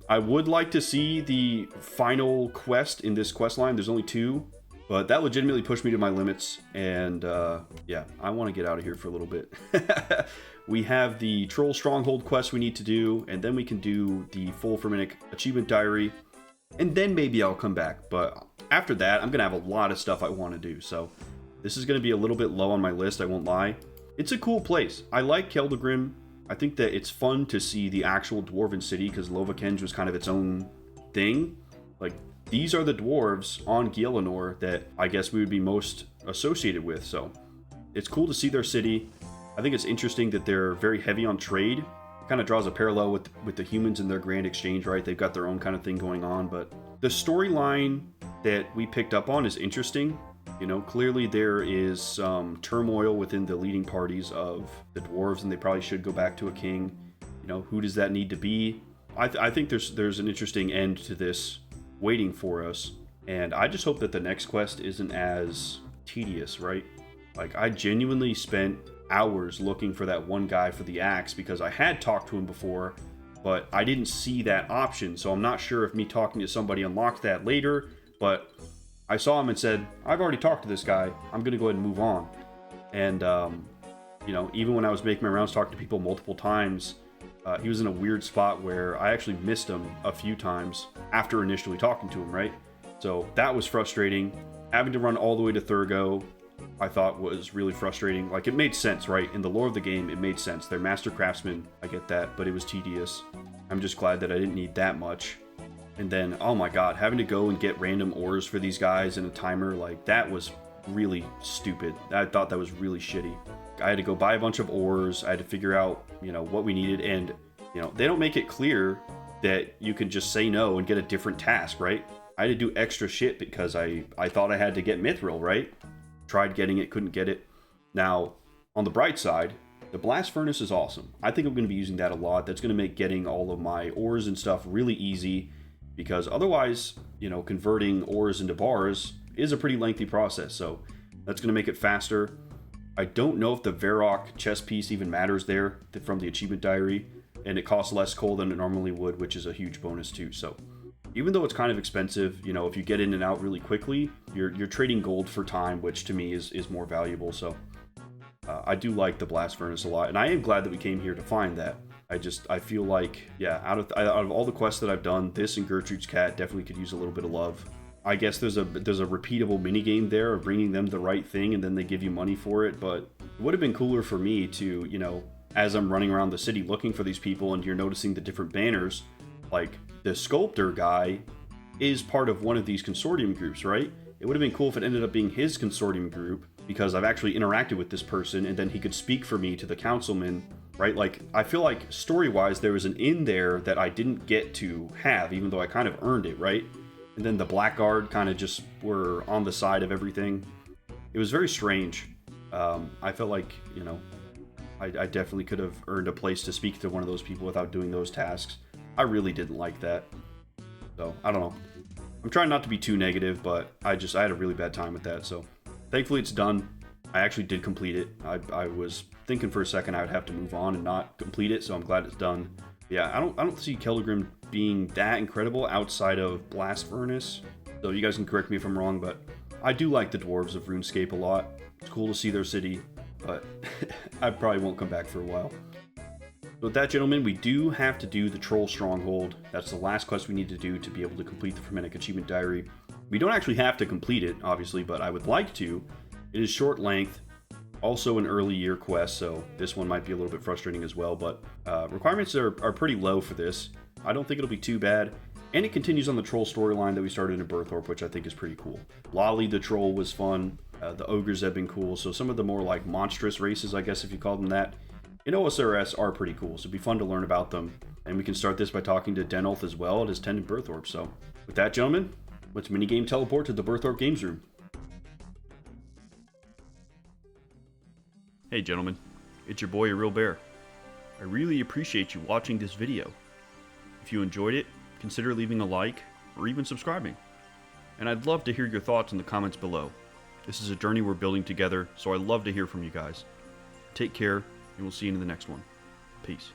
I would like to see the final quest in this quest line. There's only 2, but that legitimately pushed me to my limits. And yeah, I want to get out of here for a little bit. We have the Troll Stronghold quest we need to do, and then we can do the full Ferminic achievement diary. And then maybe I'll come back. But after that, I'm going to have a lot of stuff I want to do. So this is going to be a little bit low on my list, I won't lie. It's a cool place. I like Keldagrim. I think that it's fun to see the actual dwarven city, because Lovakenge was kind of its own thing. Like, these are the dwarves on Gielinor that I guess we would be most associated with. So it's cool to see their city. I think it's interesting that they're very heavy on trade. It kind of draws a parallel with the humans in their Grand Exchange, right? They've got their own kind of thing going on, but the storyline that we picked up on is interesting. You know, clearly there is some turmoil within the leading parties of the dwarves, and they probably should go back to a king. You know, who does that need to be? I think there's an interesting end to this waiting for us, and I just hope that the next quest isn't as tedious, right? Like, I genuinely spent hours looking for that one guy for the axe because I had talked to him before, but I didn't see that option, so I'm not sure if me talking to somebody unlocked that later, but I saw him and said, I've already talked to this guy, I'm gonna go ahead and move on. And you know, even when I was making my rounds talking to people multiple times, he was in a weird spot where I actually missed him a few times after initially talking to him, right? So that was frustrating. Having to run all the way to Thurgo, I thought was really frustrating. Like, it made sense, right? In the lore of the game, it made sense. They're master craftsmen, I get that, but it was tedious. I'm just glad that I didn't need that much. And then, oh my god, having to go and get random ores for these guys in a timer, like, that was really stupid. I thought that was really shitty. I had to go buy a bunch of ores, I had to figure out, you know, what we needed, and, you know, they don't make it clear that you can just say no and get a different task, right? I had to do extra shit because I thought I had to get Mithril, right? Tried getting it, couldn't get it. Now, on the bright side, the blast furnace is awesome. I think I'm going to be using that a lot. That's going to make getting all of my ores and stuff really easy, because otherwise, you know, converting ores into bars is a pretty lengthy process, so that's going to make it faster. I don't know if the Varrock chest piece even matters there from the achievement diary, and it costs less coal than it normally would, which is a huge bonus too. So even though it's kind of expensive, you know, if you get in and out really quickly, you're trading gold for time, which to me is more valuable. So I do like the blast furnace a lot, and I am glad that we came here to find that. I feel like, yeah, out of all the quests that I've done, this and Gertrude's cat definitely could use a little bit of love. I guess there's a repeatable minigame there of bringing them the right thing and then they give you money for it, but it would have been cooler for me to, you know, as I'm running around the city looking for these people and you're noticing the different banners, like the sculptor guy is part of one of these consortium groups, right? It would have been cool if it ended up being his consortium group, because I've actually interacted with this person and then he could speak for me to the councilman, right? Like, I feel like story-wise there was an in there that I didn't get to have, even though I kind of earned it, right? And then the Blackguard kind of just were on the side of everything. It was very strange. I felt like, you know, I definitely could have earned a place to speak to one of those people without doing those tasks. I really didn't like that. So, I don't know. I'm trying not to be too negative, but I had a really bad time with that. So, thankfully it's done. I actually did complete it. I was thinking for a second I would have to move on and not complete it, so I'm glad it's done. Yeah, I don't see Keldagrim being that incredible outside of Blast Furnace. So you guys can correct me if I'm wrong, but I do like the dwarves of RuneScape a lot. It's cool to see their city, but I probably won't come back for a while. So with that, gentlemen, we do have to do the Troll Stronghold. That's the last quest we need to do to be able to complete the Fremennik Achievement Diary. We don't actually have to complete it, obviously, but I would like to. It is short length, also an early year quest, so this one might be a little bit frustrating as well, but requirements are pretty low for this. I don't think it'll be too bad. And it continues on the troll storyline that we started in Berthorpe, which I think is pretty cool. Lolly the troll was fun. The ogres have been cool. So some of the more like monstrous races, I guess if you call them that, in OSRS are pretty cool. So it'd be fun to learn about them. And we can start this by talking to Denolf as well at his tent in Berthorpe. So with that, gentlemen, let's minigame teleport to the Berthorpe Games Room. Hey gentlemen, it's your boy, A Real Bear. I really appreciate you watching this video. If you enjoyed it, consider leaving a like or even subscribing. And I'd love to hear your thoughts in the comments below. This is a journey we're building together, so I'd love to hear from you guys. Take care, and we'll see you in the next one. Peace.